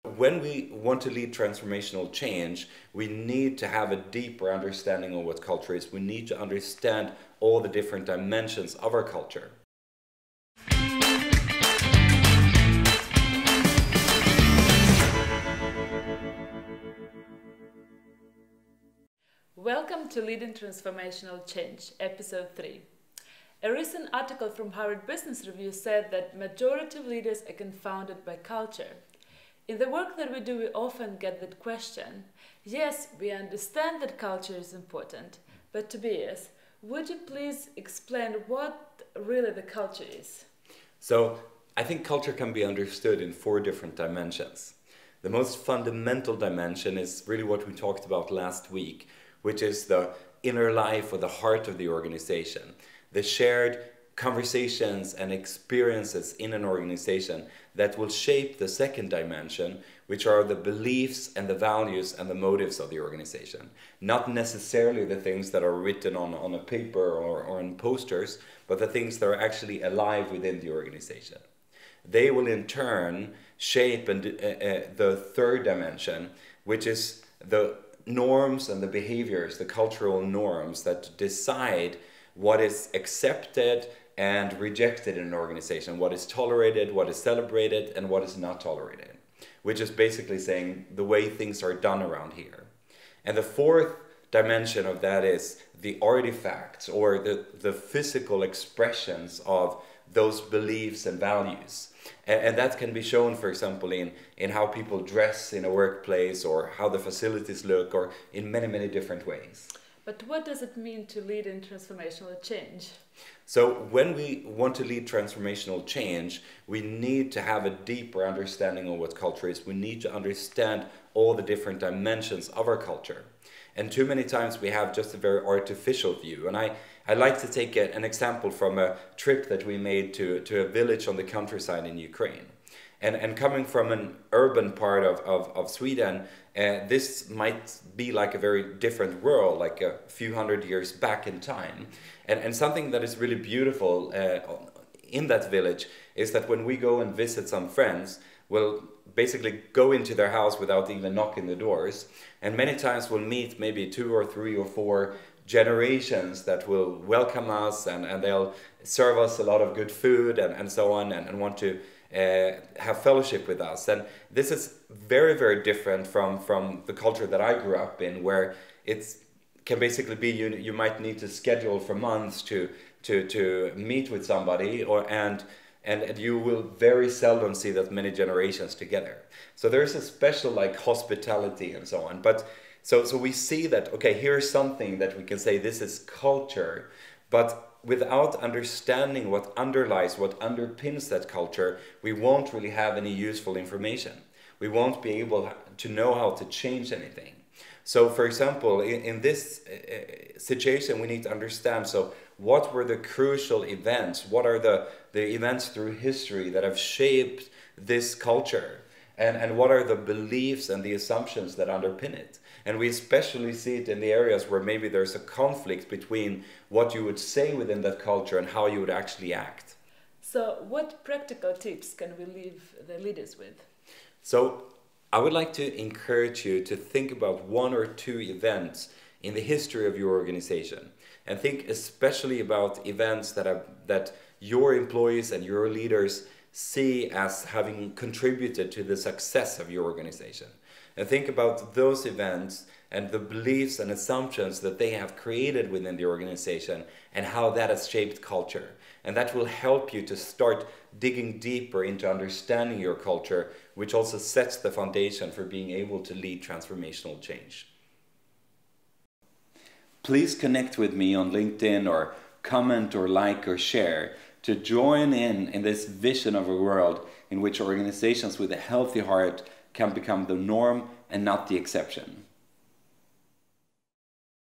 When we want to lead transformational change, we need to have a deeper understanding of what culture is. We need to understand all the different dimensions of our culture. Welcome to Leading Transformational Change, Episode 3. A recent article from Harvard Business Review said that majority of leaders are confounded by culture. In the work that we do, we often get that question. Yes, we understand that culture is important, but Tobias, would you please explain what really the culture is? So, I think culture can be understood in 4 different dimensions. The most fundamental dimension is really what we talked about last week, which is the inner life or the heart of the organization. The shared conversations and experiences in an organization that will shape the second dimension, which are the beliefs and the values and the motives of the organization. Not necessarily the things that are written on a paper or on posters, but the things that are actually alive within the organization. They will in turn shape the third dimension, which is the norms and the behaviors, the cultural norms that decide what is accepted and rejected in an organization, what is tolerated, what is celebrated, and what is not tolerated, which is basically saying the way things are done around here. And the fourth dimension of that is the artifacts or the physical expressions of those beliefs and values. And that can be shown, for example, in how people dress in a workplace or how the facilities look or in many, many different ways. But what does it mean to lead in transformational change? So when we want to lead transformational change, we need to have a deeper understanding of what culture is. We need to understand all the different dimensions of our culture. And too many times we have just a very artificial view. And I like to take an example from a trip that we made to a village on the countryside in Ukraine. And coming from an urban part of Sweden, this might be like a very different world, like a few hundred years back in time. And something that is really beautiful in that village is that when we go and visit some friends, we'll basically go into their house without even knocking the doors. And many times we'll meet maybe 2 or 3 or 4 generations that will welcome us and they'll serve us a lot of good food and so on and want to have fellowship with us. And this is very, very different from the culture that I grew up in, where it can basically be you might need to schedule for months to meet with somebody, and you will very seldom see that many generations together. So there's a special like hospitality and so on. But so we see that, okay, here's something that we can say this is culture, but without understanding what underlies, what underpins that culture, we won't really have any useful information. We won't be able to know how to change anything. So, for example, in this situation, we need to understand, so what were the crucial events? What are the events through history that have shaped this culture? And what are the beliefs and the assumptions that underpin it? And we especially see it in the areas where maybe there's a conflict between what you would say within that culture and how you would actually act. So what practical tips can we leave the leaders with? So I would like to encourage you to think about 1 or 2 events in the history of your organization. And think especially about events that your employees and your leaders see as having contributed to the success of your organization. And think about those events and the beliefs and assumptions that they have created within the organization and how that has shaped culture. And that will help you to start digging deeper into understanding your culture, which also sets the foundation for being able to lead transformational change. Please connect with me on LinkedIn or comment or like or share to join in this vision of a world in which organizations with a healthy heart can become the norm and not the exception.